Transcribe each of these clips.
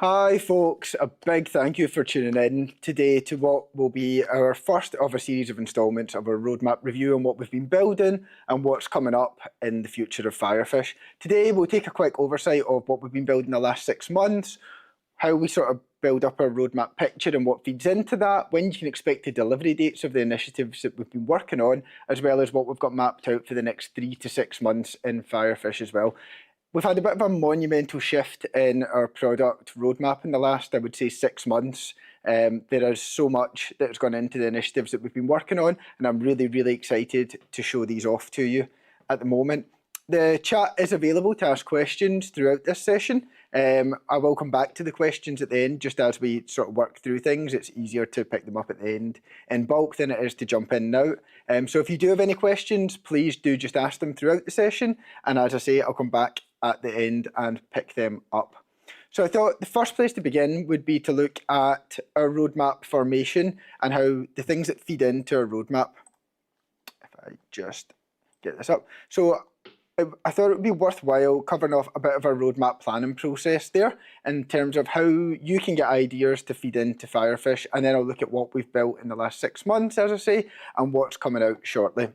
Hi folks, a big thank you for tuning in today to what will be our first of a series of instalments of our roadmap review on what we've been building and what's coming up in the future of Firefish. Today we'll take a quick oversight of what we've been building the last 6 months, how we sort of build up our roadmap picture and what feeds into that, when you can expect the delivery dates of the initiatives that we've been working on, as well as what we've got mapped out for the next 3 to 6 months in Firefish as well. We've had a bit of a monumental shift in our product roadmap in the last, I would say, 6 months. There is so much that's gone into the initiatives that we've been working on, and I'm really, really excited to show these off to you at the moment. The chat is available to ask questions throughout this session. I will come back to the questions at the end, just as we sort of work through things. It's easier to pick them up at the end in bulk than it is to jump in now. So if you do have any questions, please do just ask them throughout the session. And as I say, I'll come back at the end and pick them up. So I thought the first place to begin would be to look at our roadmap formation and how the things that feed into our roadmap. If I just get this up. So I thought it would be worthwhile covering off a bit of our roadmap planning process there in terms of how you can get ideas to feed into Firefish, and then I'll look at what we've built in the last 6 months, as I say, and what's coming out shortly.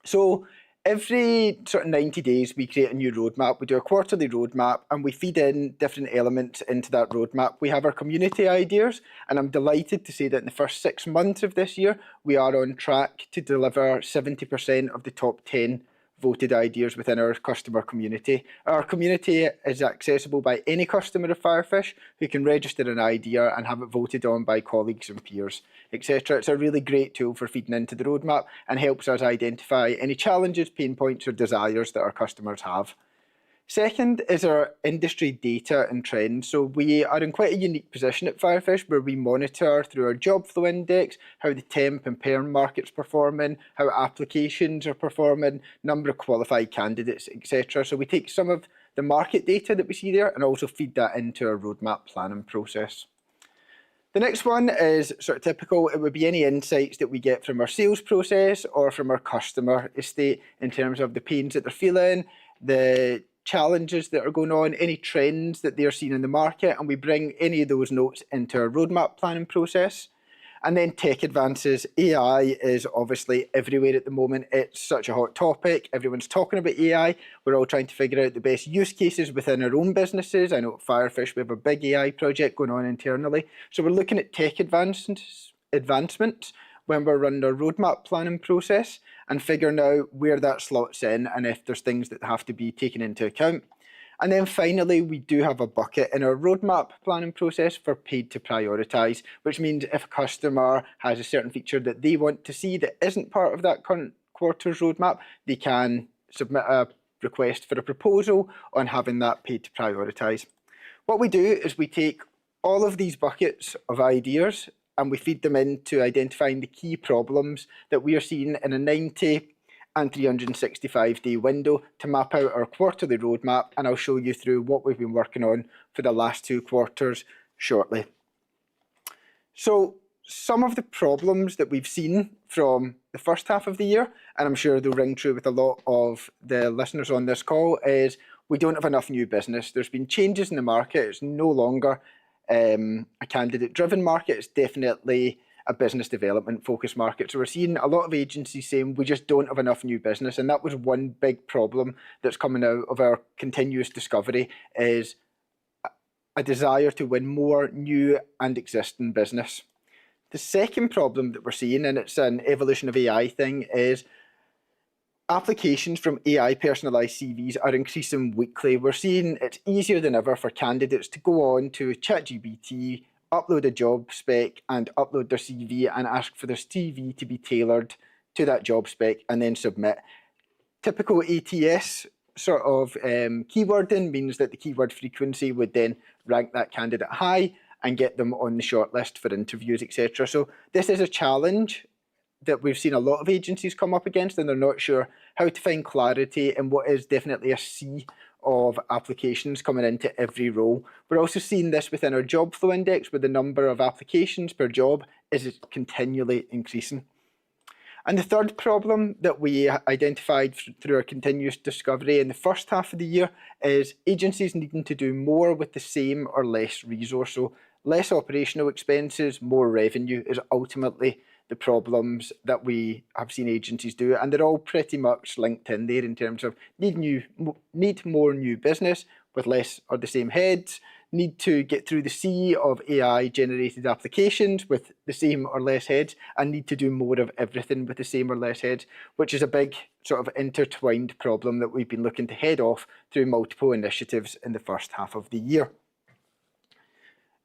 So every sort of 90 days we create a new roadmap. We do a quarterly roadmap and we feed in different elements into that roadmap. We have our community ideas, and I'm delighted to say that in the first 6 months of this year we are on track to deliver 70% of the top 10 voted ideas within our customer community. Our community is accessible by any customer of Firefish who can register an idea and have it voted on by colleagues and peers, etc. It's a really great tool for feeding into the roadmap and helps us identify any challenges, pain points or desires that our customers have. Second is our industry data and trends. So we are in quite a unique position at Firefish where we monitor through our job flow index how the temp and perm market's performing, how applications are performing, number of qualified candidates, etc. So we take some of the market data that we see there and also feed that into our roadmap planning process. The next one is sort of typical. It would be any insights that we get from our sales process or from our customer estate in terms of the pains that they're feeling, the challenges that are going on, any trends that they're seeing in the market, and we bring any of those notes into our roadmap planning process. And then tech advances. AI is obviously everywhere at the moment. It's such a hot topic. Everyone's talking about AI. We're all trying to figure out the best use cases within our own businesses. I know at Firefish we have a big AI project going on internally. So we're looking at tech advancements when we're running our roadmap planning process and figuring out where that slots in and if there's things that have to be taken into account. And then finally, we do have a bucket in our roadmap planning process for paid to prioritise, which means if a customer has a certain feature that they want to see that isn't part of that current quarter's roadmap, they can submit a request for a proposal on having that paid to prioritise. What we do is we take all of these buckets of ideas and we feed them into identifying the key problems that we are seeing in a 90 and 365-day window to map out our quarterly roadmap, and I'll show you through what we've been working on for the last 2 quarters shortly. So some of the problems that we've seen from the first half of the year, and I'm sure they'll ring true with a lot of the listeners on this call, is we don't have enough new business. There's been changes in the market. It's no longer a candidate-driven market. It's definitely a business development focused market. So we're seeing a lot of agencies saying we just don't have enough new business, and that was one big problem that's coming out of our continuous discovery, is a desire to win more new and existing business. The second problem that we're seeing, and it's an evolution of AI thing, is applications from AI personalised CVs are increasing weekly. We're seeing it's easier than ever for candidates to go on to ChatGPT, upload a job spec and upload their CV and ask for their CV to be tailored to that job spec and then submit. Typical ATS sort of keywording means that the keyword frequency would then rank that candidate high and get them on the shortlist for interviews, etc. So this is a challenge that we've seen a lot of agencies come up against, and they're not sure how to find clarity in what is definitely a sea of applications coming into every role. We're also seeing this within our job flow index, where the number of applications per job is continually increasing. And the third problem that we identified through our continuous discovery in the first half of the year is agencies needing to do more with the same or less resource. So less operational expenses, more revenue is ultimately the problems that we have seen agencies do, and they're all pretty much linked in there in terms of need more new business with less or the same heads, need to get through the sea of AI generated applications with the same or less heads, and need to do more of everything with the same or less heads, which is a big sort of intertwined problem that we've been looking to head off through multiple initiatives in the first half of the year.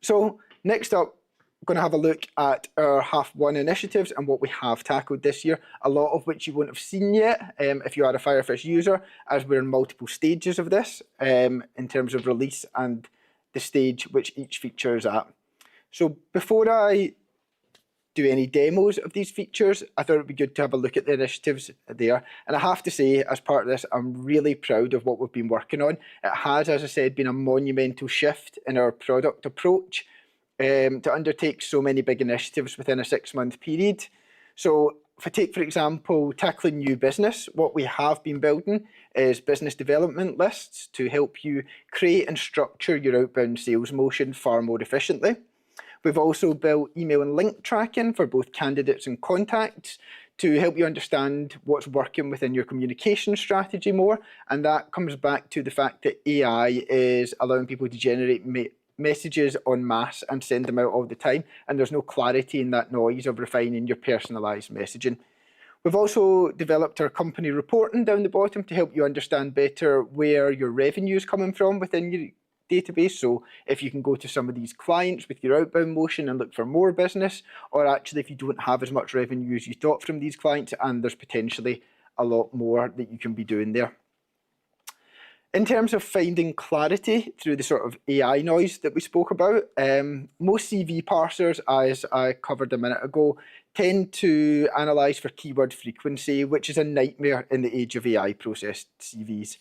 So next up, we're going to have a look at our half one initiatives and what we have tackled this year, a lot of which you won't have seen yet if you are a Firefish user, as we're in multiple stages of this in terms of release and the stage which each feature is at. So before I do any demos of these features, I thought it would be good to have a look at the initiatives there. And I have to say, as part of this, I'm really proud of what we've been working on. It has, as I said, been a monumental shift in our product approach to undertake so many big initiatives within a 6-month period. So if I take, for example, tackling new business, what we have been building is business development lists to help you create and structure your outbound sales motion far more efficiently. We've also built email and link tracking for both candidates and contacts to help you understand what's working within your communication strategy more. And that comes back to the fact that AI is allowing people to generate messages en masse and send them out all the time, and there's no clarity in that noise of refining your personalised messaging. We've also developed our company reporting down the bottom to help you understand better where your revenue is coming from within your database. So if you can go to some of these clients with your outbound motion and look for more business, or actually if you don't have as much revenue as you thought from these clients, and there's potentially a lot more that you can be doing there. In terms of finding clarity through the sort of AI noise that we spoke about, most CV parsers, as I covered a minute ago, tend to analyse for keyword frequency, which is a nightmare in the age of AI processed CVs.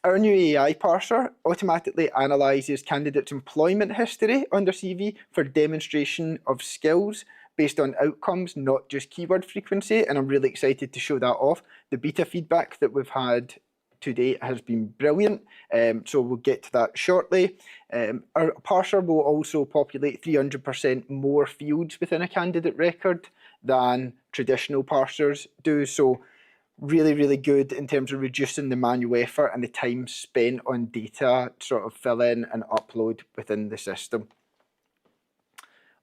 Our new AI parser automatically analyses candidates' employment history on their CV for demonstration of skills based on outcomes, not just keyword frequency, and I'm really excited to show that off. The beta feedback that we've had to date has been brilliant, so we'll get to that shortly. Our parser will also populate 300% more fields within a candidate record than traditional parsers do, so really, really good in terms of reducing the manual effort and the time spent on data sort of fill in and upload within the system.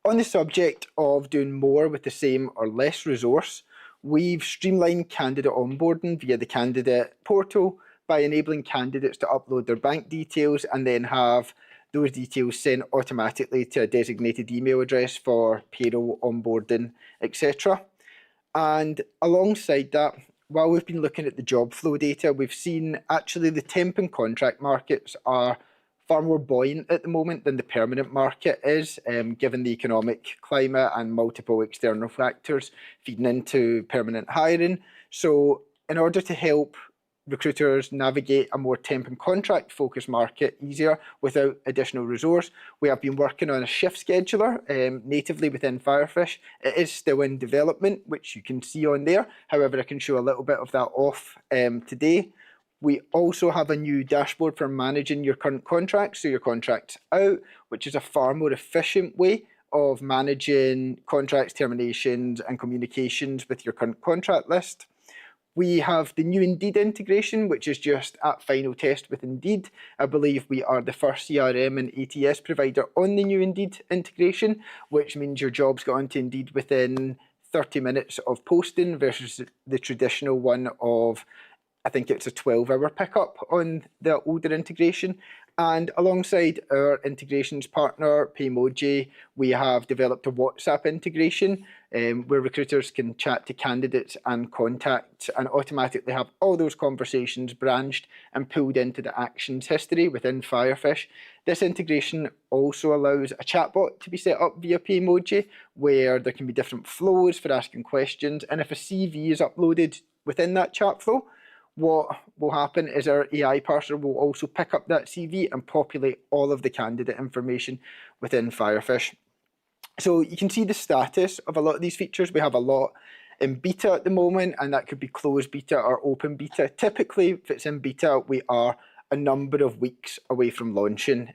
On the subject of doing more with the same or less resource, we've streamlined candidate onboarding via the candidate portal by enabling candidates to upload their bank details and then have those details sent automatically to a designated email address for payroll, onboarding, etc. And alongside that, while we've been looking at the job flow data, we've seen actually the temp and contract markets are far more buoyant at the moment than the permanent market is, given the economic climate and multiple external factors feeding into permanent hiring. So in order to help recruiters navigate a more temp and contract focused market easier without additional resource, we have been working on a shift scheduler natively within Firefish. It is still in development, which you can see on there. However, I can show a little bit of that off today. We also have a new dashboard for managing your current contracts, so your contracts out, which is a far more efficient way of managing contracts, terminations, and communications with your current contract list. We have the new Indeed integration, which is just at final test with Indeed. I believe we are the first CRM and ATS provider on the new Indeed integration, which means your job's got onto Indeed within 30 minutes of posting versus the traditional one of, I think it's a 12-hour pickup on the older integration. And alongside our integrations partner, Paymoji, we have developed a WhatsApp integration where recruiters can chat to candidates and contacts and automatically have all those conversations branched and pulled into the actions history within Firefish. This integration also allows a chatbot to be set up via Paymoji, where there can be different flows for asking questions. And if a CV is uploaded within that chat flow, what will happen is our AI parser will also pick up that CV and populate all of the candidate information within Firefish. So you can see the status of a lot of these features. We have a lot in beta at the moment, and that could be closed beta or open beta. Typically, if it's in beta, we are a number of weeks away from launching,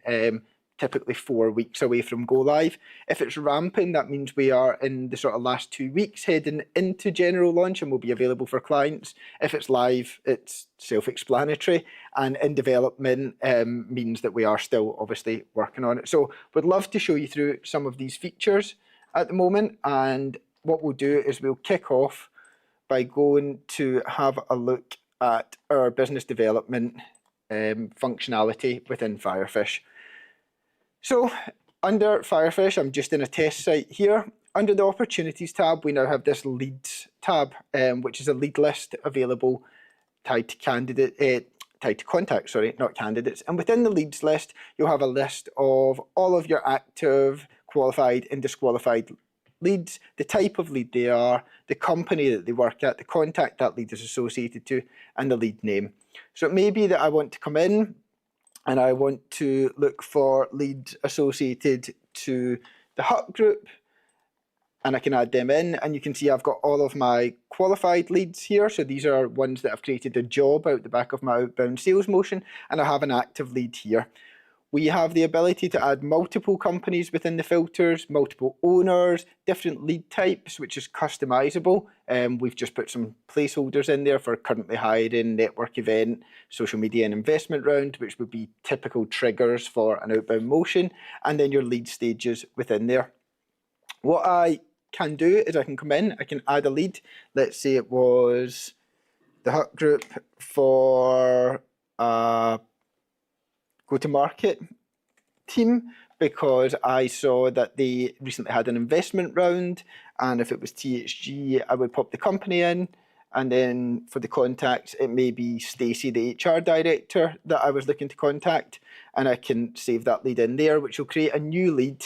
typically 4 weeks away from go live. If it's ramping, that means we are in the sort of last 2 weeks heading into general launch and will be available for clients. If it's live, it's self-explanatory, and in development means that we are still obviously working on it. So we'd love to show you through some of these features at the moment, and what we'll do is we'll kick off by going to have a look at our business development functionality within Firefish. So under Firefish, I'm just in a test site here. Under the Opportunities tab, we now have this Leads tab, which is a lead list available tied to contacts, sorry, not candidates. And within the leads list, you'll have a list of all of your active, qualified and disqualified leads, the type of lead they are, the company that they work at, the contact that lead is associated to, and the lead name. So it may be that I want to come in and I want to look for leads associated to the Hut group, and I can add them in, and you can see I've got all of my qualified leads here. So these are ones that have created a job out the back of my outbound sales motion, and I have an active lead here. We have the ability to add multiple companies within the filters, multiple owners, different lead types, which is customizable. We've just put some placeholders in there for currently hiring, network event, social media and investment round, which would be typical triggers for an outbound motion, and then your lead stages within there. What I can do is I can come in, I can add a lead. Let's say it was the Hut group for go-to-market team, because I saw that they recently had an investment round, and if it was THG, I would pop the company in, and then for the contacts, it may be Stacey, the HR director, that I was looking to contact, and I can save that lead in there, which will create a new lead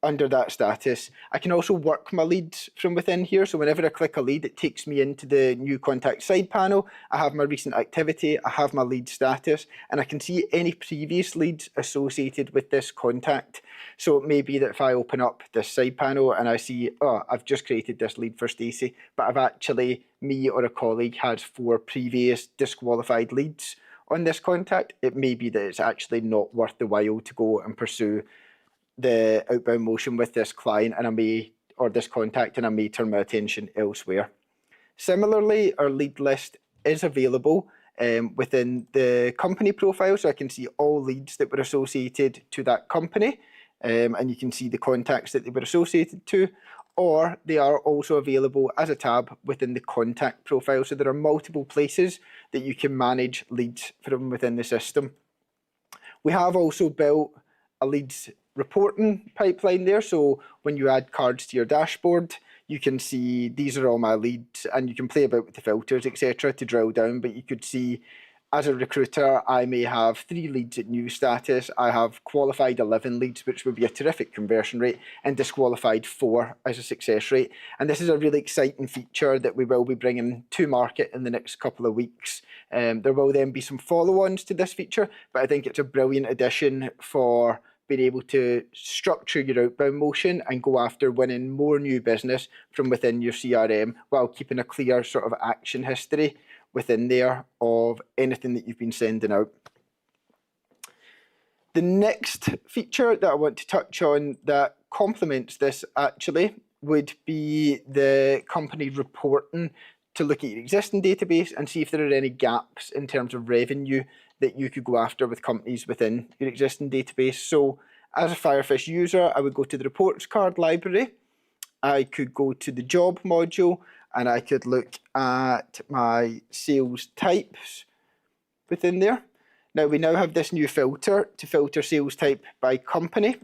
under that status. I can also work my leads from within here. So whenever I click a lead, it takes me into the new contact side panel. I have my recent activity, I have my lead status, and I can see any previous leads associated with this contact. So it may be that if I open up this side panel and I see, oh, I've just created this lead for Stacey, but I've actually, me or a colleague has 4 previous disqualified leads on this contact, it may be that it's actually not worth the while to go and pursue the outbound motion with this client, and this contact, and I may turn my attention elsewhere. Similarly, our lead list is available within the company profile, so I can see all leads that were associated to that company, and you can see the contacts that they were associated to, or they are also available as a tab within the contact profile. So there are multiple places that you can manage leads from within the system. We have also built a leads reporting pipeline there, so when you add cards to your dashboard, you can see these are all my leads, and you can play about with the filters, etc., to drill down. But you could see, as a recruiter, I may have 3 leads at new status, I have qualified 11 leads, which would be a terrific conversion rate, and disqualified 4 as a success rate. And this is a really exciting feature that we will be bringing to market in the next couple of weeks. There will then be some follow-ons to this feature, but I think it's a brilliant addition for being able to structure your outbound motion and go after winning more new business from within your CRM, while keeping a clear sort of action history within there of anything that you've been sending out. The next feature that I want to touch on that complements this actually would be the company reporting, to look at your existing database and see if there are any gaps in terms of revenue that you could go after with companies within your existing database. So as a Firefish user, I would go to the reports card library, I could go to the job module, and I could look at my sales types within there. Now we now have this new filter to filter sales type by company.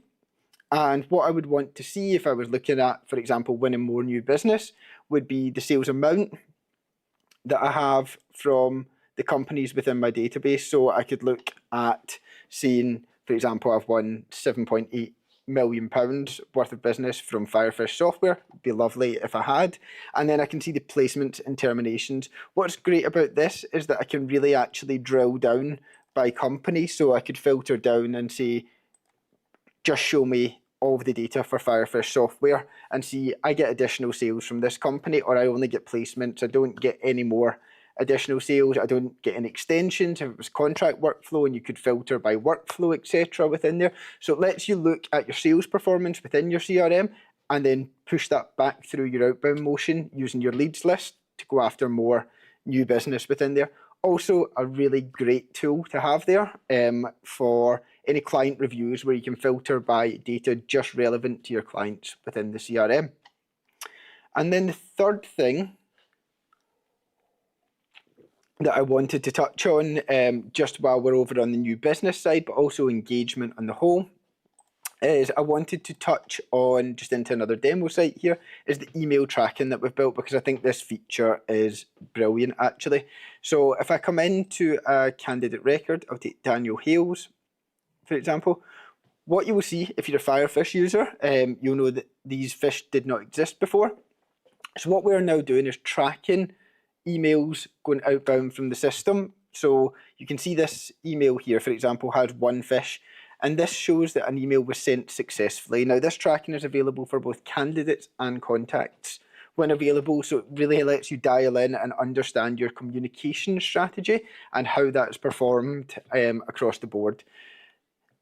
And what I would want to see if I was looking at, for example, winning more new business, would be the sales amount that I have from the companies within my database. So I could look at seeing, for example, I've won £7.8 million worth of business from Firefish software. It'd be lovely if I had. And then I can see the placements and terminations. What's great about this is that I can really actually drill down by company. So I could filter down and say, just show me all of the data for Firefish software and see I get additional sales from this company, or I only get placements, I don't get any more additional sales, I don't get any extensions if it was contract workflow, and you could filter by workflow, etc. within there. So it lets you look at your sales performance within your CRM and then push that back through your outbound motion using your leads list to go after more new business within there. Also a really great tool to have there for any client reviews where you can filter by data just relevant to your clients within the CRM. And then the third thing that I wanted to touch on just while we're over on the new business side, but also engagement on the whole, is I wanted to touch on, just into another demo site here, is the email tracking that we've built, because I think this feature is brilliant actually. So if I come into a candidate record, I'll take Daniel Hales, for example. What you will see if you're a Firefish user, you'll know that these fish did not exist before. So what we're now doing is tracking emails going outbound from the system. So you can see this email here, for example, has one fish, and this shows that an email was sent successfully. Now this tracking is available for both candidates and contacts when available, so it really lets you dial in and understand your communication strategy and how that's performed across the board.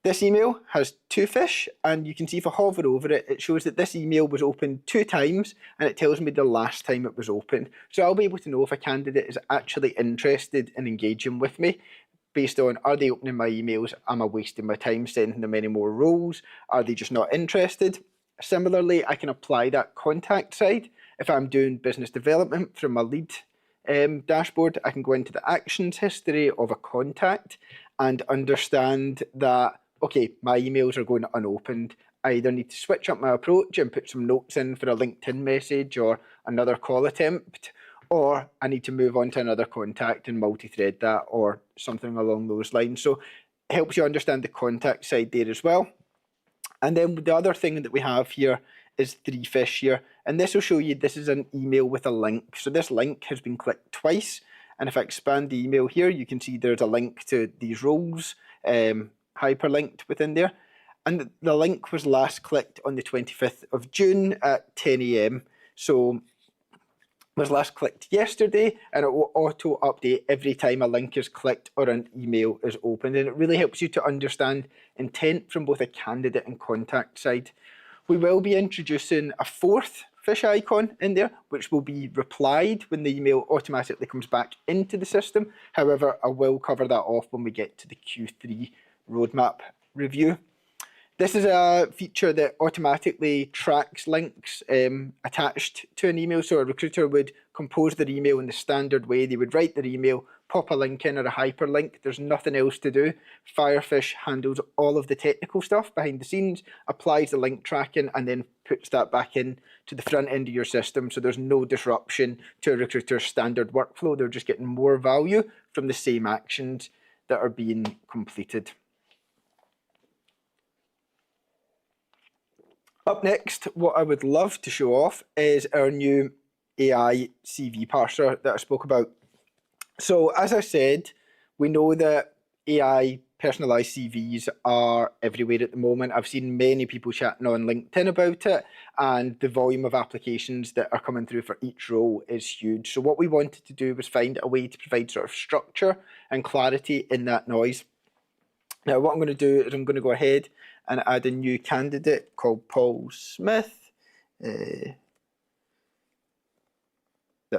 This email has 2 fish, and you can see if I hover over it, it shows that this email was opened 2 times, and it tells me the last time it was opened. So I'll be able to know if a candidate is actually interested in engaging with me based on, are they opening my emails? Am I wasting my time sending them any more roles? Are they just not interested? Similarly, I can apply that contact side. If I'm doing business development from my lead dashboard, I can go into the actions history of a contact and understand that, okay, my emails are going unopened. I either need to switch up my approach and put some notes in for a LinkedIn message or another call attempt, or I need to move on to another contact and multi-thread that or something along those lines. So it helps you understand the contact side there as well. And then the other thing that we have here is 3 fish here, and this will show you this is an email with a link. So this link has been clicked twice, and if I expand the email here, you can see there's a link to these roles hyperlinked within there, and the link was last clicked on the 25th of June at 10 AM. So it was last clicked yesterday, and it will auto update every time a link is clicked or an email is opened, and it really helps you to understand intent from both a candidate and contact side. We will be introducing a 4th fish icon in there, which will be replied when the email automatically comes back into the system. However, I will cover that off when we get to the Q3 roadmap review. This is a feature that automatically tracks links attached to an email. So a recruiter would compose their email in the standard way. They would write their email, pop a link in or a hyperlink. There's nothing else to do. Firefish handles all of the technical stuff behind the scenes, applies the link tracking, and then puts that back in to the front end of your system. So there's no disruption to a recruiter's standard workflow. They're just getting more value from the same actions that are being completed. Up next, what I would love to show off is our new AI CV Parser that I spoke about. So as I said, we know that AI personalised CVs are everywhere at the moment. I've seen many people chatting on LinkedIn about it, and the volume of applications that are coming through for each role is huge. So what we wanted to do was find a way to provide sort of structure and clarity in that noise. Now what I'm going to do is I'm going to go ahead and add a new candidate called Paul Smith. That's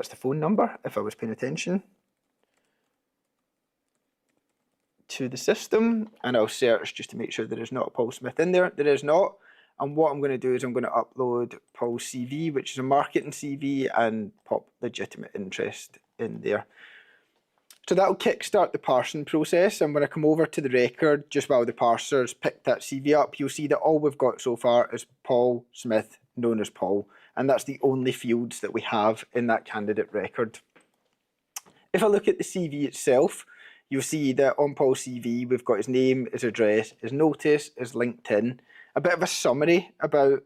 the phone number, if I was paying attention to the system, and I'll search just to make sure there is not a Paul Smith in there. There is not. And what I'm going to do is I'm going to upload Paul's CV, which is a marketing CV, and pop legitimate interest in there. So that'll kickstart the parsing process, and when I come over to the record, just while the parser's picked that CV up, you'll see that all we've got so far is Paul Smith, known as Paul, and that's the only fields that we have in that candidate record. If I look at the CV itself, you'll see that on Paul's CV, we've got his name, his address, his notice, his LinkedIn, a bit of a summary about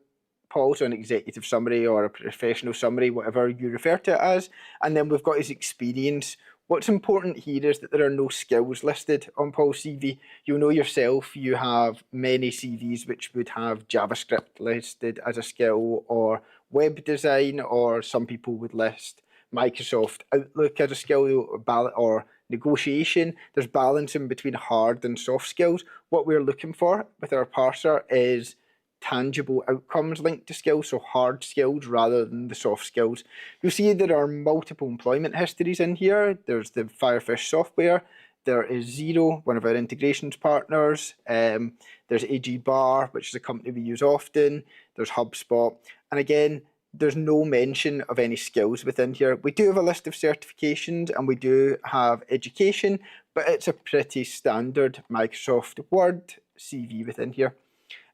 Paul, so an executive summary or a professional summary, whatever you refer to it as, and then we've got his experience What's important here is that there are no skills listed on Paul's CV. You'll know yourself, you have many CVs which would have JavaScript listed as a skill, or web design, or some people would list Microsoft Outlook as a skill, or negotiation. There's balancing between hard and soft skills. What we're looking for with our parser is tangible outcomes linked to skills, so hard skills rather than the soft skills. You'll see there are multiple employment histories in here. There's the Firefish software, there is Xero, one of our integrations partners, there's AG Bar, which is a company we use often, there's HubSpot, and again, there's no mention of any skills within here. We do have a list of certifications and we do have education, but it's a pretty standard Microsoft Word CV within here.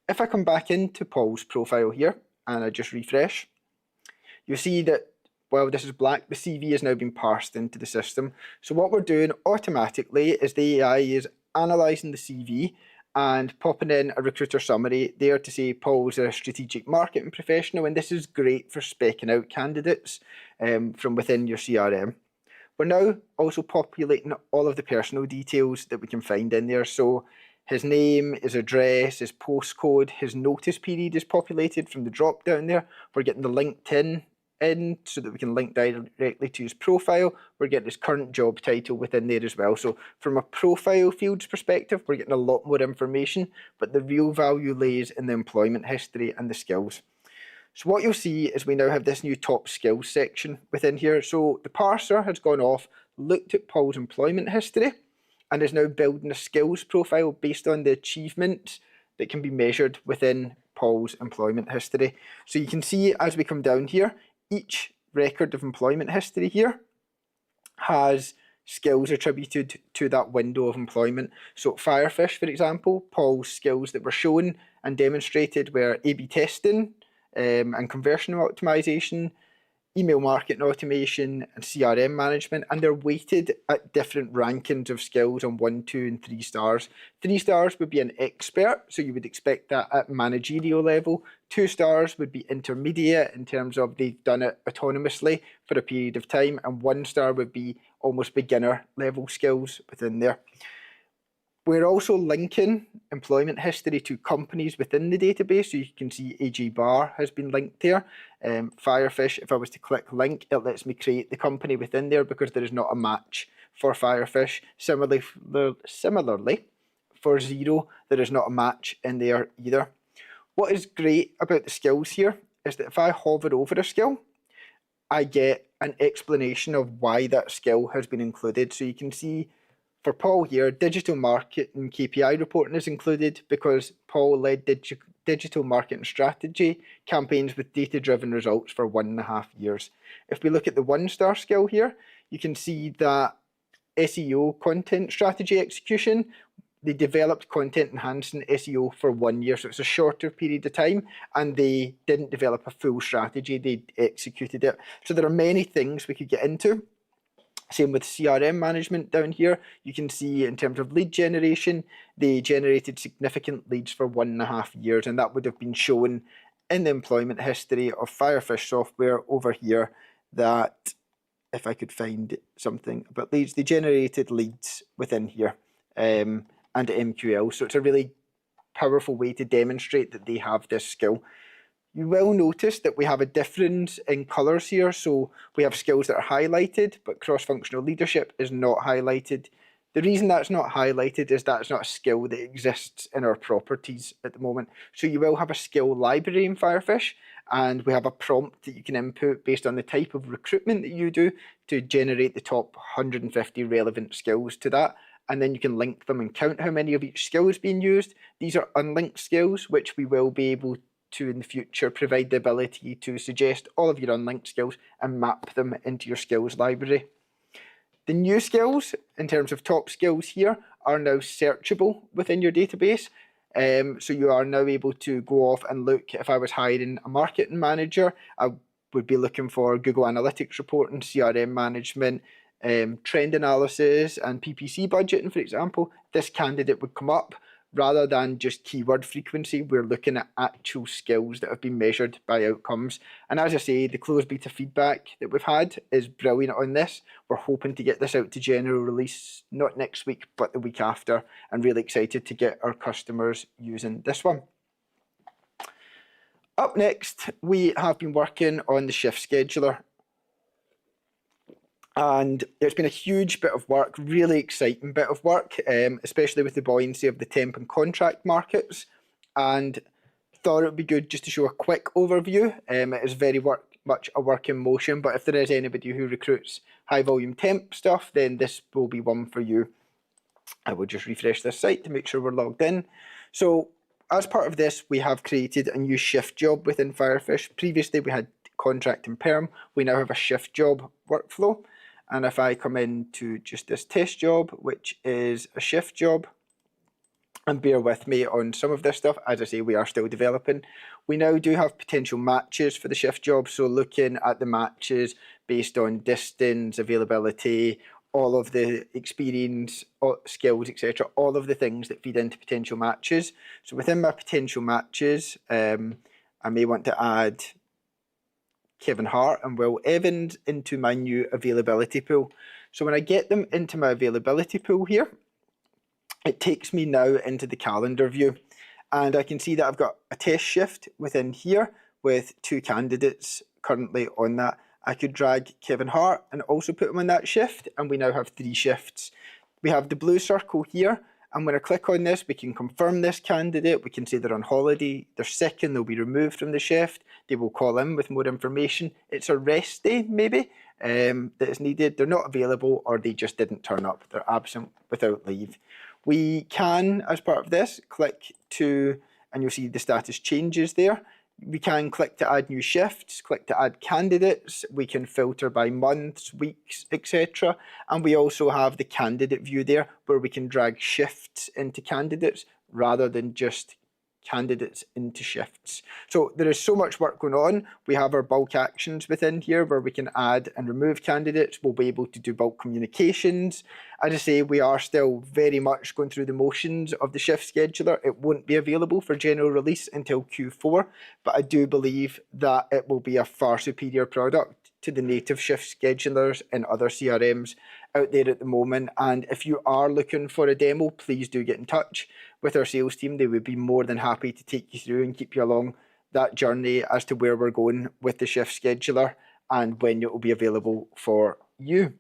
If I come back into Paul's profile here and I just refresh, you'll see that, well, this is black, the CV has now been parsed into the system. So what we're doing automatically is the AI is analysing the CV and popping in a recruiter summary there to say Paul's a strategic marketing professional, and this is great for speccing out candidates from within your CRM. We're now also populating all of the personal details that we can find in there. So his name, his address, his postcode, his notice period is populated from the drop down there. We're getting the LinkedIn in so that we can link directly to his profile. We're getting his current job title within there as well. So from a profile fields perspective, we're getting a lot more information, but the real value lays in the employment history and the skills. So what you'll see is we now have this new top skills section within here. So the parser has gone off, looked at Paul's employment history, and is now building a skills profile based on the achievements that can be measured within Paul's employment history. So you can see as we come down here, each record of employment history here has skills attributed to that window of employment. So Firefish, for example, Paul's skills that were shown and demonstrated were A/B testing and conversion optimization, email marketing automation, and CRM management, and they're weighted at different rankings of skills on 1, 2, and 3 stars. 3 stars would be an expert, so you would expect that at managerial level. 2 stars would be intermediate in terms of they've done it autonomously for a period of time, and 1 star would be almost beginner level skills within there. We're also linking employment history to companies within the database, so you can see AG Bar has been linked there. Firefish, if I was to click link, it lets me create the company within there because there is not a match for Firefish. Similarly, for Xero, there is not a match in there either. What is great about the skills here is that if I hover over a skill, I get an explanation of why that skill has been included. So you can see for Paul here, digital marketing KPI reporting is included because Paul led digital marketing strategy campaigns with data-driven results for 1.5 years. If we look at the 1-star skill here, you can see that SEO content strategy execution, they developed content enhancing SEO for 1 year, so it's a shorter period of time, and they didn't develop a full strategy, they executed it. So there are many things we could get into. Same with CRM management down here. You can see in terms of lead generation, they generated significant leads for 1.5 years, and that would have been shown in the employment history of Firefish software over here, that if I could find something about leads, they generated leads within here and MQL. So it's a really powerful way to demonstrate that they have this skill. You will notice that we have a difference in colours here. So we have skills that are highlighted, but cross-functional leadership is not highlighted. The reason that's not highlighted is that's not a skill that exists in our properties at the moment. So you will have a skill library in Firefish, and we have a prompt that you can input based on the type of recruitment that you do to generate the top 150 relevant skills to that. And then you can link them and count how many of each skill is being used. These are unlinked skills, which we will be able to in the future provide the ability to suggest all of your unlinked skills and map them into your skills library. The new skills, in terms of top skills here, are now searchable within your database. So you are now able to go off and look. If I was hiring a marketing manager, I would be looking for Google Analytics reporting, CRM management, trend analysis, and PPC budgeting, for example. This candidate would come up rather than just keyword frequency. We're looking at actual skills that have been measured by outcomes. And as I say, the closed beta feedback that we've had is brilliant on this. We're hoping to get this out to general release, not next week, but the week after, and really excited to get our customers using this one. Up next, we have been working on the shift scheduler. And it's been a huge bit of work, really exciting bit of work, especially with the buoyancy of the temp and contract markets. And thought it would be good just to show a quick overview. It is very much a work in motion, but if there is anybody who recruits high volume temp stuff, then this will be one for you. I will just refresh this site to make sure we're logged in. So as part of this, we have created a new shift job within Firefish. Previously, we had contract and perm. We now have a shift job workflow. And if I come into just this test job, which is a shift job, and bear with me on some of this stuff, as I say, we are still developing. We now do have potential matches for the shift job. So looking at the matches based on distance, availability, all of the experience, skills, etc., all of the things that feed into potential matches. So within my potential matches, I may want to add Kevin Hart and Will Evans into my new availability pool. So when I get them into my availability pool here, it takes me now into the calendar view. And I can see that I've got a test shift within here with 2 candidates currently on that. I could drag Kevin Hart and also put him on that shift, and we now have 3 shifts. We have the blue circle here, and when I click on this, we can confirm this candidate. We can say they're on holiday, they're sick, and they'll be removed from the shift. They will call in with more information. It's a rest day, maybe, that is needed. They're not available, or they just didn't turn up. They're absent without leave. We can, as part of this, click to, and you'll see the status changes there. We can click to add new shifts, click to add candidates. We can filter by months, weeks, etc. And we also have the candidate view there where we can drag shifts into candidates rather than just candidates into shifts. So there is so much work going on. We have our bulk actions within here where we can add and remove candidates. We'll be able to do bulk communications. As I say, we are still very much going through the motions of the shift scheduler. It won't be available for general release until Q4, but I do believe that it will be a far superior product to the native shift schedulers and other CRMs out there at the moment. And if you are looking for a demo, please do get in touch with our sales team. They would be more than happy to take you through and keep you along that journey as to where we're going with the shift scheduler and when it will be available for you.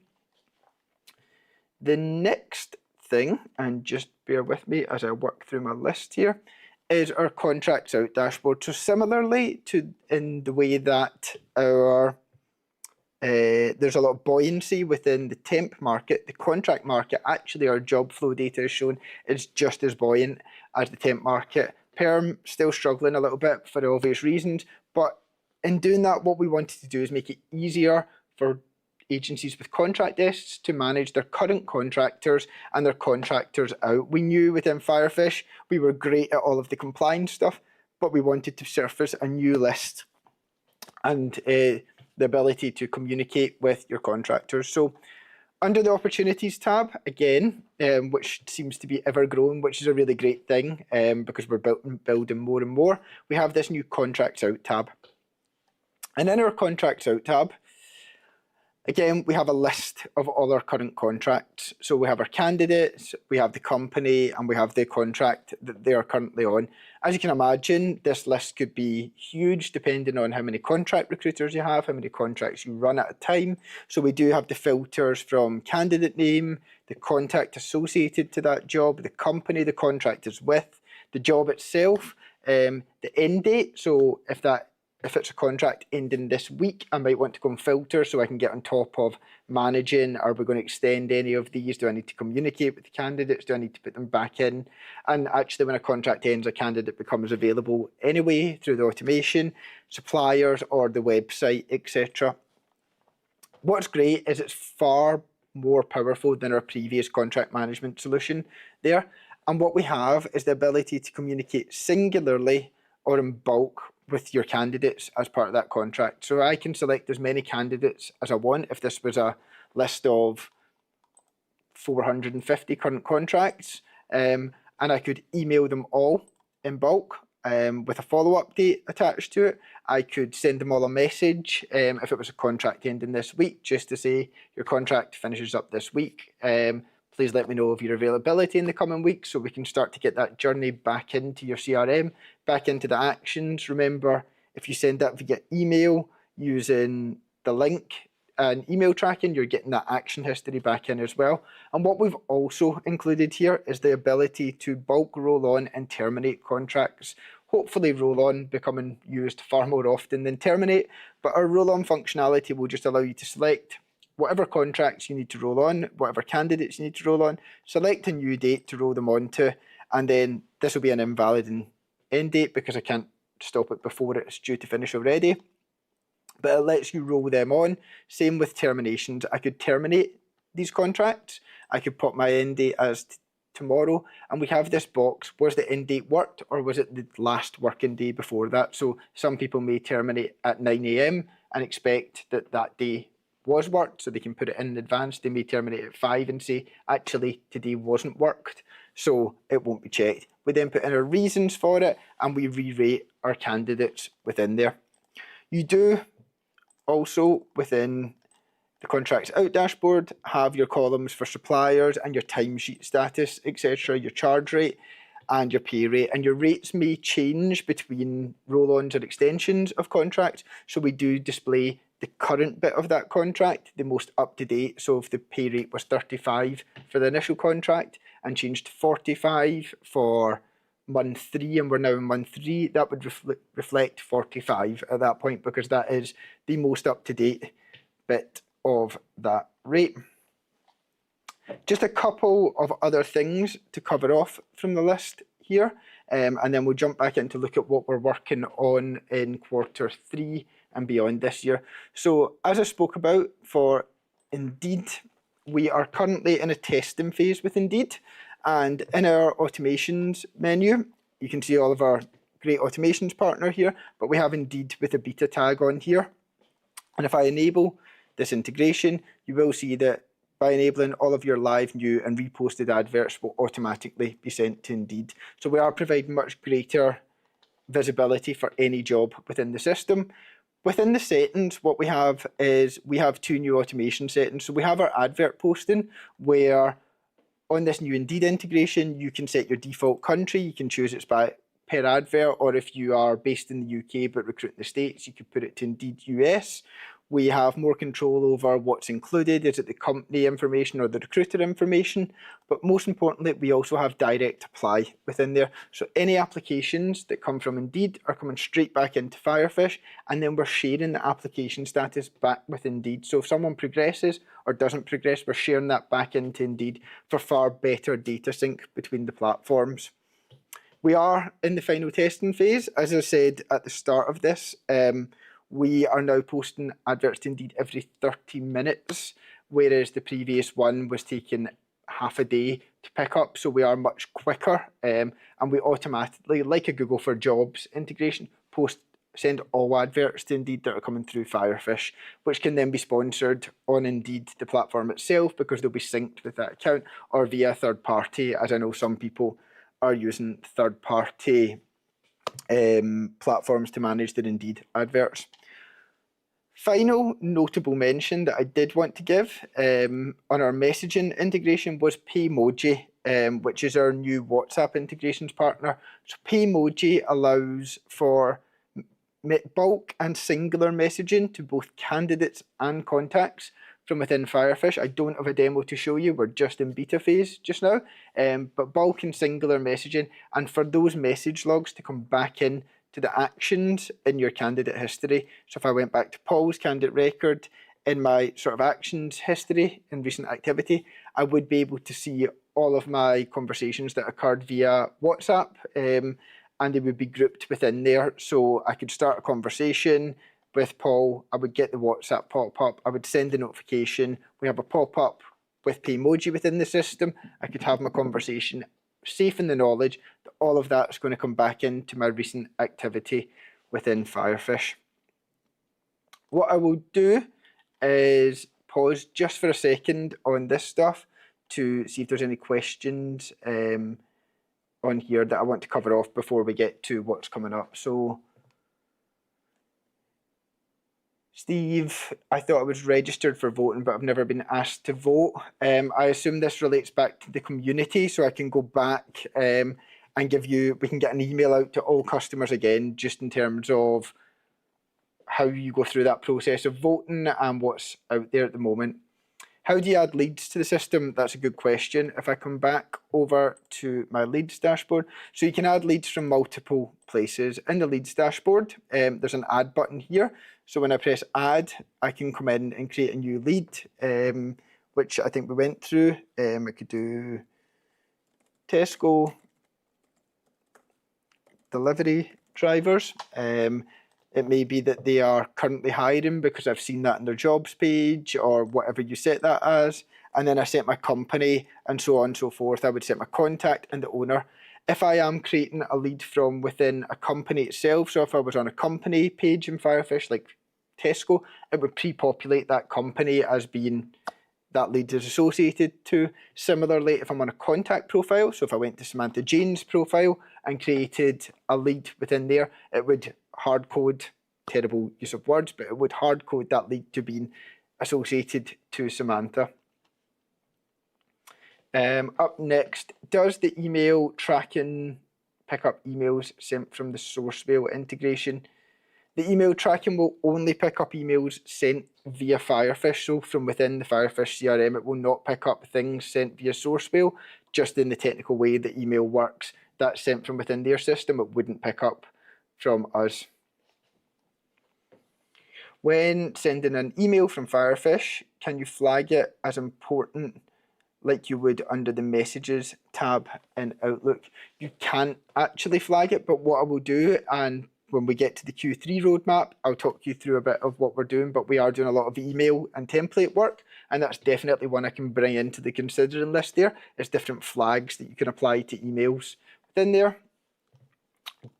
The next thing, and just bear with me as I work through my list here, is our contracts out dashboard. So similarly to in the way that our there's a lot of buoyancy within the temp market, the contract market, actually our job flow data is shown is just as buoyant as the temp market. Perm still struggling a little bit for obvious reasons, but in doing that, what we wanted to do is make it easier for agencies with contract desks to manage their current contractors and their contractors out. We knew within Firefish we were great at all of the compliance stuff, but we wanted to surface a new list and the ability to communicate with your contractors. So under the opportunities tab, again, which seems to be ever growing, which is a really great thing because we're building more and more, we have this new contracts out tab. And in our contracts out tab, again, we have a list of all our current contracts. So we have our candidates, we have the company, and we have the contract that they are currently on. As you can imagine, this list could be huge depending on how many contract recruiters you have, how many contracts you run at a time. So we do have the filters from candidate name, the contact associated to that job, the company the contract is with, the job itself, the end date. So if it's a contract ending this week, I might want to go and filter so I can get on top of managing. Are we going to extend any of these? Do I need to communicate with the candidates? Do I need to put them back in? And actually, when a contract ends, a candidate becomes available anyway through the automation, suppliers or the website, etc. What's great is it's far more powerful than our previous contract management solution there. And what we have is the ability to communicate singularly or in bulk with your candidates as part of that contract. So I can select as many candidates as I want. If this was a list of 450 current contracts, and I could email them all in bulk with a follow-up date attached to it. I could send them all a message if it was a contract ending this week, just to say your contract finishes up this week. Please let me know of your availability in the coming weeks so we can start to get that journey back into your CRM, back into the actions. Remember, if you send that via email using the link and email tracking, you're getting that action history back in as well. And what we've also included here is the ability to bulk roll on and terminate contracts. Hopefully roll on becoming used far more often than terminate, but our roll on functionality will just allow you to select whatever contracts you need to roll on, whatever candidates you need to roll on, select a new date to roll them onto, and then this will be an invalid end date because I can't stop it before it's due to finish already. But it lets you roll them on. Same with terminations. I could terminate these contracts. I could put my end date as tomorrow, and we have this box. Was the end date worked, or was it the last working day before that? So some people may terminate at 9 AM and expect that that day was worked, so they can put it in advance. They may terminate at 5 and say, actually, today wasn't worked, so it won't be checked. We then put in our reasons for it, and we re-rate our candidates within there. You do also, within the Contracts Out dashboard, have your columns for suppliers and your timesheet status, etc., your charge rate and your pay rate. And your rates may change between roll-ons or extensions of contracts, so we do display the current bit of that contract, the most up-to-date. So if the pay rate was 35 for the initial contract and changed to 45 for month 3 and we're now in month 3, that would reflect 45 at that point, because that is the most up-to-date bit of that rate. Just a couple of other things to cover off from the list here, and then we'll jump back in to look at what we're working on in quarter 3 and beyond this year. So as I spoke about for Indeed, we are currently in a testing phase with Indeed, and in our automations menu, you can see all of our great automations partner here, but we have Indeed with a beta tag on here. And if I enable this integration, you will see that by enabling, all of your live, new and reposted adverts will automatically be sent to Indeed. So we are providing much greater visibility for any job within the system. Within the settings, what we have is we have 2 new automation settings. So we have our advert posting, where on this new Indeed integration, you can set your default country. You can choose it's by per advert, or if you are based in the UK but recruit in the States, you could put it to Indeed US. We have more control over what's included. Is it the company information or the recruiter information? But most importantly, we also have direct apply within there. So any applications that come from Indeed are coming straight back into Firefish, and then we're sharing the application status back with Indeed. So if someone progresses or doesn't progress, we're sharing that back into Indeed for far better data sync between the platforms. We are in the final testing phase. As I said at the start of this, we are now posting adverts to Indeed every 30 minutes, whereas the previous one was taking half a day to pick up. So we are much quicker, and we automatically, like a Google for Jobs integration, send all adverts to Indeed that are coming through Firefish, which can then be sponsored on Indeed, the platform itself, because they'll be synced with that account, or via a third party, as I know some people are using third party platforms to manage their Indeed adverts. Final notable mention that I did want to give on our messaging integration was Paymoji, which is our new WhatsApp integrations partner. So Paymoji allows for bulk and singular messaging to both candidates and contacts from within Firefish. I don't have a demo to show you, we're just in beta phase just now, but bulk and singular messaging, and for those message logs to come back in to the actions in your candidate history. So if I went back to Paul's candidate record in my sort of actions history in recent activity, I would be able to see all of my conversations that occurred via WhatsApp, and they would be grouped within there. So I could start a conversation with Paul, I would get the WhatsApp pop-up, I would send the notification, we have a pop-up with Paymoji within the system, I could have my conversation safe in the knowledge that all of that is going to come back into my recent activity within Firefish. What I will do is pause just for a second on this stuff to see if there's any questions on here that I want to cover off before we get to what's coming up. So, Steve, I thought I was registered for voting, but I've never been asked to vote. I assume this relates back to the community, so I can go back and give you, we can get an email out to all customers again, just in terms of how you go through that process of voting and what's out there at the moment. How do you add leads to the system? That's a good question. If I come back over to my leads dashboard, so you can add leads from multiple places. In the leads dashboard, there's an add button here. So when I press add, I can come in and create a new lead, which I think we went through. I could do Tesco delivery drivers. It may be that they are currently hiring because I've seen that in their jobs page or whatever you set that as. And then I set my company and so on and so forth. I would set my contact and the owner. If I am creating a lead from within a company itself, so if I was on a company page in Firefish like Tesco, it would pre-populate that company as being that lead is associated to. Similarly, if I'm on a contact profile, so if I went to Samantha Jane's profile and created a lead within there, it would hard code, terrible use of words, but it would hard code that lead to being associated to Samantha. Up next, does the email tracking pick up emails sent from the Sourcewell integration? The email tracking will only pick up emails sent via Firefish, so from within the Firefish CRM, it will not pick up things sent via Sourcewell, just in the technical way that email works. That's sent from within their system, it wouldn't pick up from us. When sending an email from Firefish, can you flag it as important like you would under the Messages tab in Outlook? You can't actually flag it, but what I will do, and when we get to the Q3 roadmap, I'll talk you through a bit of what we're doing, but we are doing a lot of email and template work, and that's definitely one I can bring into the considering list there. There's different flags that you can apply to emails within there.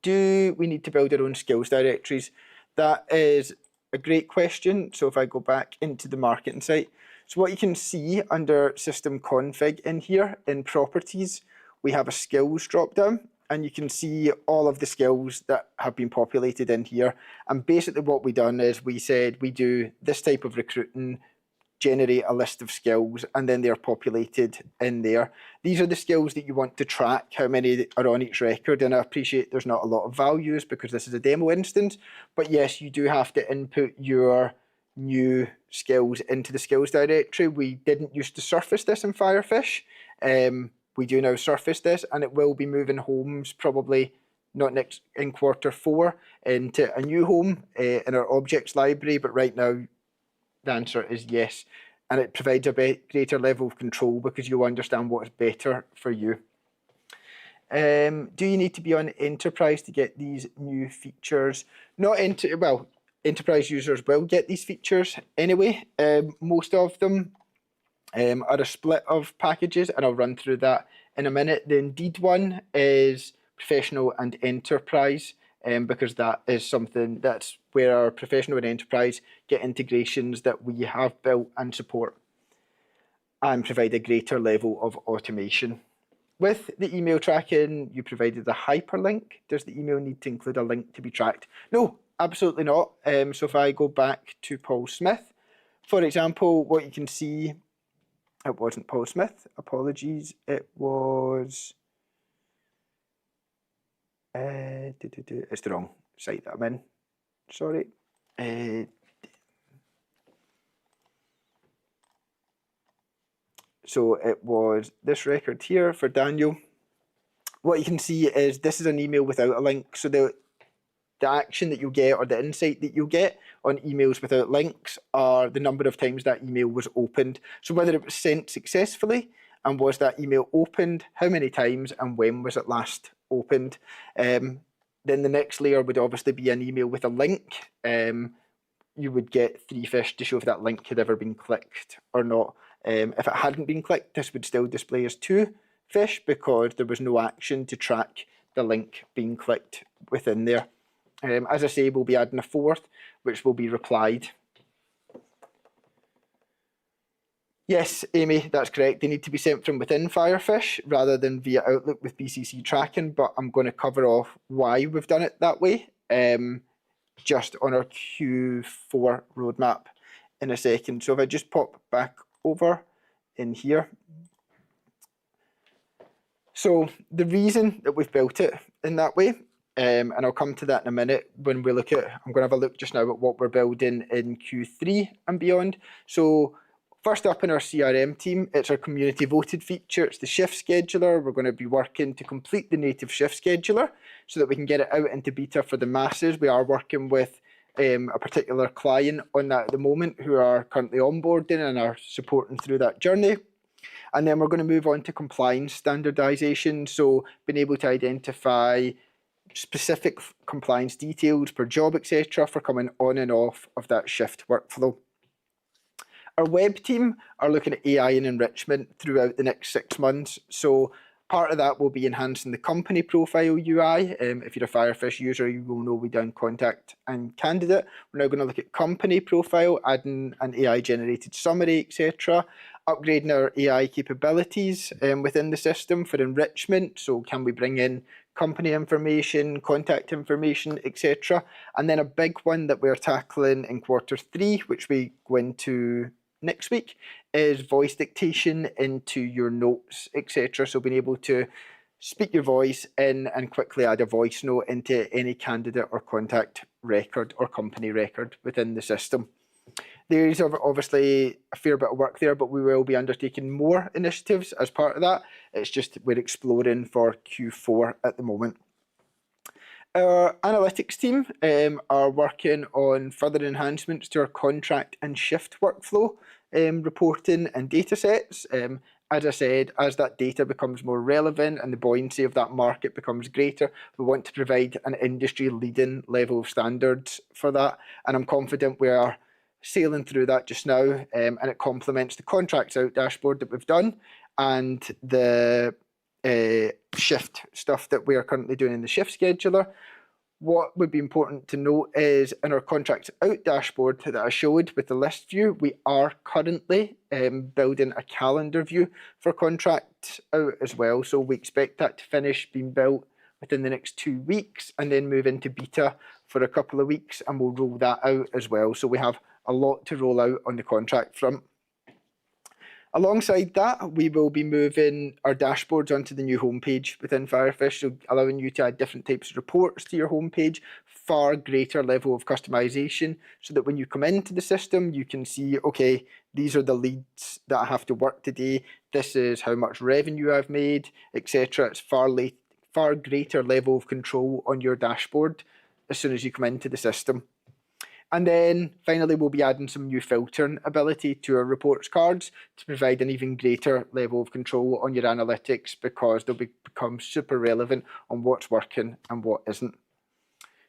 Do we need to build our own skills directories? That is a great question. So if I go back into the marketing site, so what you can see under system config in here in properties, we have a skills drop down, and you can see all of the skills that have been populated in here. And basically what we done is we said we do this type of recruiting, generate a list of skills, and then they're populated in there. These are the skills that you want to track, how many are on each record, and I appreciate there's not a lot of values because this is a demo instance, but yes, you do have to input your new skills into the skills directory. We didn't used to surface this in Firefish. We do now surface this, and it will be moving homes probably not next in Q4 into a new home in our objects library, but right now the answer is yes, and it provides a greater level of control because you'll understand what is better for you. Do you need to be on Enterprise to get these new features? Enterprise users will get these features anyway. Most of them are a split of packages, and I'll run through that in a minute. The Indeed one is Professional and Enterprise, because that is something that's where our Professional and Enterprise get integrations that we have built and support and provide a greater level of automation. With the email tracking, you provided a hyperlink. Does the email need to include a link to be tracked? No, absolutely not. So if I go back to Paul Smith, for example, what you can see, it wasn't Paul Smith, apologies, it was, it's the wrong site that I'm in, sorry. So it was this record here for Daniel. What you can see is this is an email without a link. So the action that you'll get or the insight that you'll get on emails without links are the number of times that email was opened. So whether it was sent successfully, and was that email opened, how many times, and when was it last opened. Then the next layer would obviously be an email with a link. You would get 3 fish to show if that link had ever been clicked or not. If it hadn't been clicked, this would still display as 2 fish because there was no action to track the link being clicked within there. As I say, we'll be adding a 4th, which will be replied. Yes, Amy, that's correct. They need to be sent from within Firefish rather than via Outlook with BCC tracking, but I'm going to cover off why we've done it that way just on our Q4 roadmap in a second. So if I just pop back over in here. So the reason that we've built it in that way, and I'll come to that in a minute when we look at, I'm going to have a look just now at what we're building in Q3 and beyond. So first up in our CRM team, it's our community voted feature. It's the shift scheduler. We're going to be working to complete the native shift scheduler so that we can get it out into beta for the masses. We are working with a particular client on that at the moment who are currently onboarding and are supporting through that journey. And then we're going to move on to compliance standardization. So being able to identify specific compliance details per job, etc., for coming on and off of that shift workflow. Our web team are looking at AI and enrichment throughout the next 6 months. So part of that will be enhancing the company profile UI. If you're a Firefish user, you will know we done contact and candidate. We're now going to look at company profile, adding an AI generated summary, etc. Upgrading our AI capabilities within the system for enrichment. So can we bring in company information, contact information, etc. And then a big one that we're tackling in Q3, which we go into next week, is voice dictation into your notes, etc. So being able to speak your voice in and quickly add a voice note into any candidate or contact record or company record within the system. There is obviously a fair bit of work there, but we will be undertaking more initiatives as part of that. It's just we're exploring for Q4 at the moment. Our analytics team are working on further enhancements to our contract and shift workflow reporting and data sets. As I said, as that data becomes more relevant and the buoyancy of that market becomes greater, we want to provide an industry-leading level of standards for that. And I'm confident we are sailing through that just now, and it complements the contracts out dashboard that we've done and the shift stuff that we are currently doing in the shift scheduler. What would be important to note is in our contracts out dashboard that I showed with the list view, we are currently building a calendar view for contracts out as well. So we expect that to finish being built within the next 2 weeks and then move into beta for a couple of weeks, and we'll roll that out as well. So we have a lot to roll out on the contract front. Alongside that, we will be moving our dashboards onto the new homepage within Firefish, so allowing you to add different types of reports to your homepage, far greater level of customization, so that when you come into the system, you can see, okay, these are the leads that I have to work today, this is how much revenue I've made, etc. It's far greater level of control on your dashboard as soon as you come into the system. And then finally, we'll be adding some new filtering ability to our reports cards to provide an even greater level of control on your analytics, because they'll become super relevant on what's working and what isn't.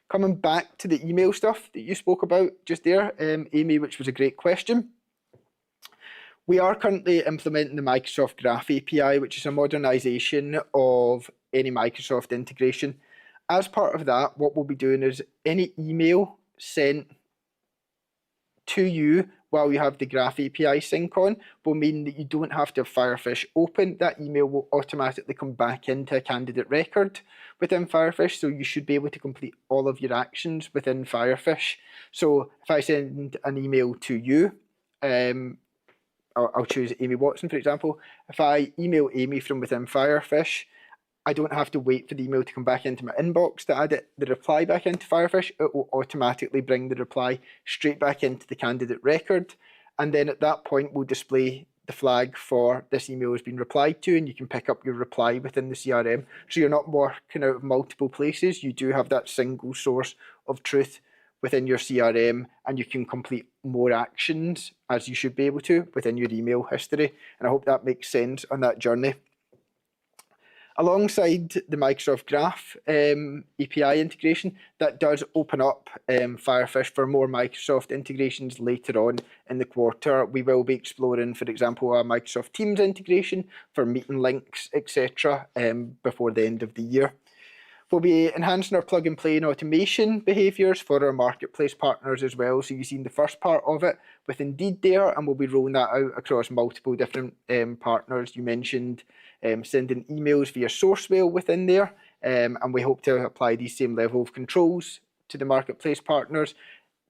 Coming back to the email stuff that you spoke about just there, Amy, which was a great question. We are currently implementing the Microsoft Graph API, which is a modernization of any Microsoft integration. As part of that, what we'll be doing is any email sent to you while you have the Graph API sync on will mean that you don't have to have Firefish open. That email will automatically come back into a candidate record within Firefish, so you should be able to complete all of your actions within Firefish. So if I send an email to you, I'll choose Amy Watson, for example. If I email Amy from within Firefish, I don't have to wait for the email to come back into my inbox to add the reply back into Firefish. It will automatically bring the reply straight back into the candidate record. And then at that point, we'll display the flag for this email has been replied to, and you can pick up your reply within the CRM. So you're not working out of multiple places. You do have that single source of truth within your CRM, and you can complete more actions, as you should be able to, within your email history. And I hope that makes sense on that journey. Alongside the Microsoft Graph API integration, that does open up Firefish for more Microsoft integrations later on in the quarter. We will be exploring, for example, a Microsoft Teams integration for meeting links, etc., before the end of the year. We'll be enhancing our plug and play and automation behaviours for our marketplace partners as well. So you've seen the first part of it with Indeed there, and we'll be rolling that out across multiple different partners. You mentioned sending emails via Sourcewell within there, and we hope to apply these same level of controls to the marketplace partners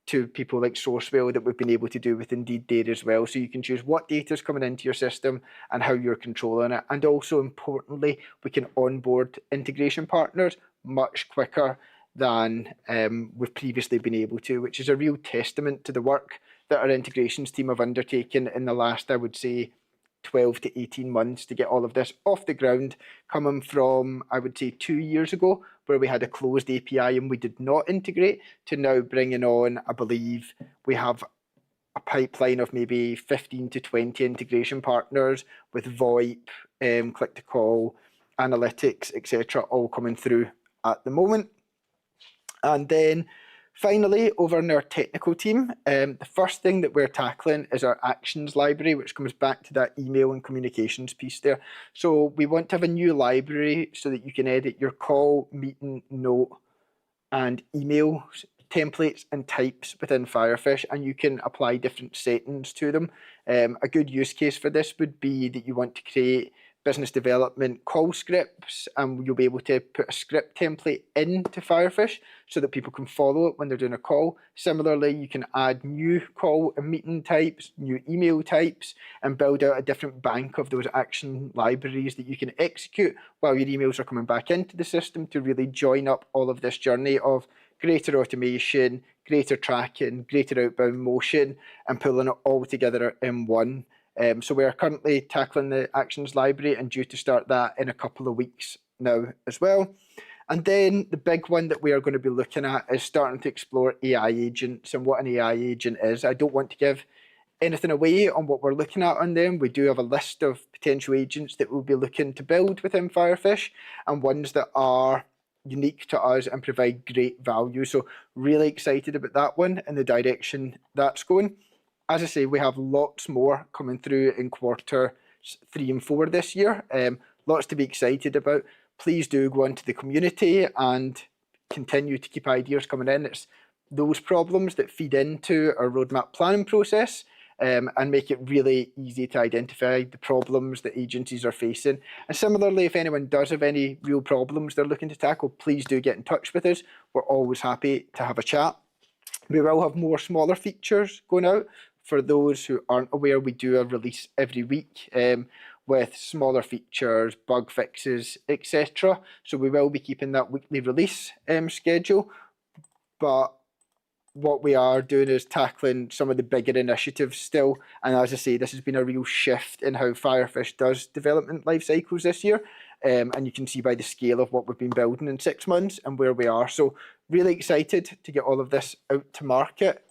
to people like Sourcewell that we've been able to do with Indeed there as well. So you can choose what data is coming into your system and how you're controlling it. And also importantly, we can onboard integration partners much quicker than we've previously been able to, which is a real testament to the work that our integrations team have undertaken in the last, I would say, 12 to 18 months to get all of this off the ground, coming from, I would say, 2 years ago, where we had a closed API and we did not integrate, to now bringing on, I believe, we have a pipeline of maybe 15 to 20 integration partners with VoIP, click to call, analytics, etc., all coming through at the moment. And then finally, over in our technical team, the first thing that we're tackling is our actions library, which comes back to that email and communications piece there. So we want to have a new library so that you can edit your call, meeting, note, and email templates and types within Firefish, and you can apply different settings to them. A good use case for this would be that you want to create business development call scripts, and you'll be able to put a script template into Firefish so that people can follow it when they're doing a call. Similarly, you can add new call and meeting types, new email types, and build out a different bank of those action libraries that you can execute while your emails are coming back into the system to really join up all of this journey of greater automation, greater tracking, greater outbound motion, and pulling it all together in one. So we are currently tackling the actions library and due to start that in a couple of weeks now as well. And then the big one that we are going to be looking at is starting to explore AI agents and what an AI agent is. I don't want to give anything away on what we're looking at on them. We do have a list of potential agents that we'll be looking to build within Firefish, and ones that are unique to us and provide great value. So really excited about that one and the direction that's going. As I say, we have lots more coming through in quarter 3 and 4 this year. Lots to be excited about. Please do go into the community and continue to keep ideas coming in. It's those problems that feed into our roadmap planning process, and make it really easy to identify the problems that agencies are facing. And similarly, if anyone does have any real problems they're looking to tackle, please do get in touch with us. We're always happy to have a chat. We will have more smaller features going out. For those who aren't aware, we do a release every week with smaller features, bug fixes, etc. So we will be keeping that weekly release schedule. But what we are doing is tackling some of the bigger initiatives still. And as I say, this has been a real shift in how Firefish does development life cycles this year. And you can see by the scale of what we've been building in 6 months and where we are. So really excited to get all of this out to market.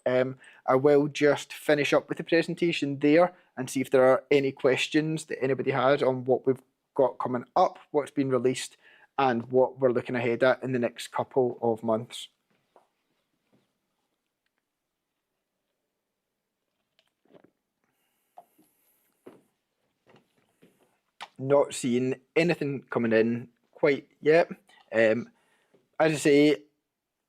I will just finish up with the presentation there and see if there are any questions that anybody has on what we've got coming up, what's been released, and what we're looking ahead at in the next couple of months. Not seeing anything coming in quite yet. As I say,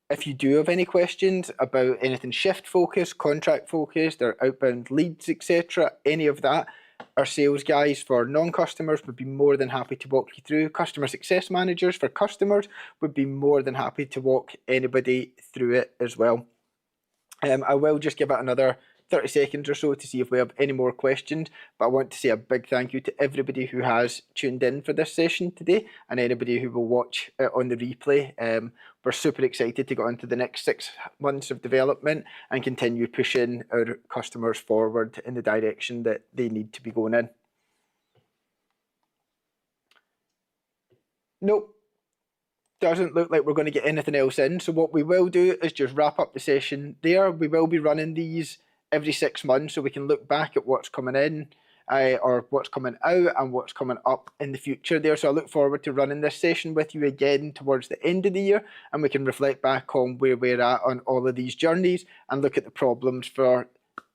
if you do have any questions about anything shift focused, contract focused, or outbound leads, etc., any of that, our sales guys for non-customers would be more than happy to walk you through. Customer success managers for customers would be more than happy to walk anybody through it as well. I will just give it another 30 seconds or so to see if we have any more questions, but I want to say a big thank you to everybody who has tuned in for this session today and anybody who will watch it on the replay. We're super excited to go into the next 6 months of development and continue pushing our customers forward in the direction that they need to be going in. Nope. Doesn't look like we're going to get anything else in. So what we will do is just wrap up the session there. We will be running these every 6 months so we can look back at what's coming in or what's coming out and what's coming up in the future there. So I look forward to running this session with you again towards the end of the year, and we can reflect back on where we're at on all of these journeys and look at the problems for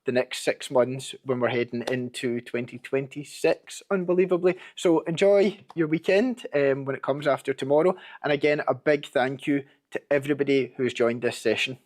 the next 6 months when we're heading into 2026, unbelievably. So enjoy your weekend when it comes after tomorrow. And again, a big thank you to everybody who's joined this session.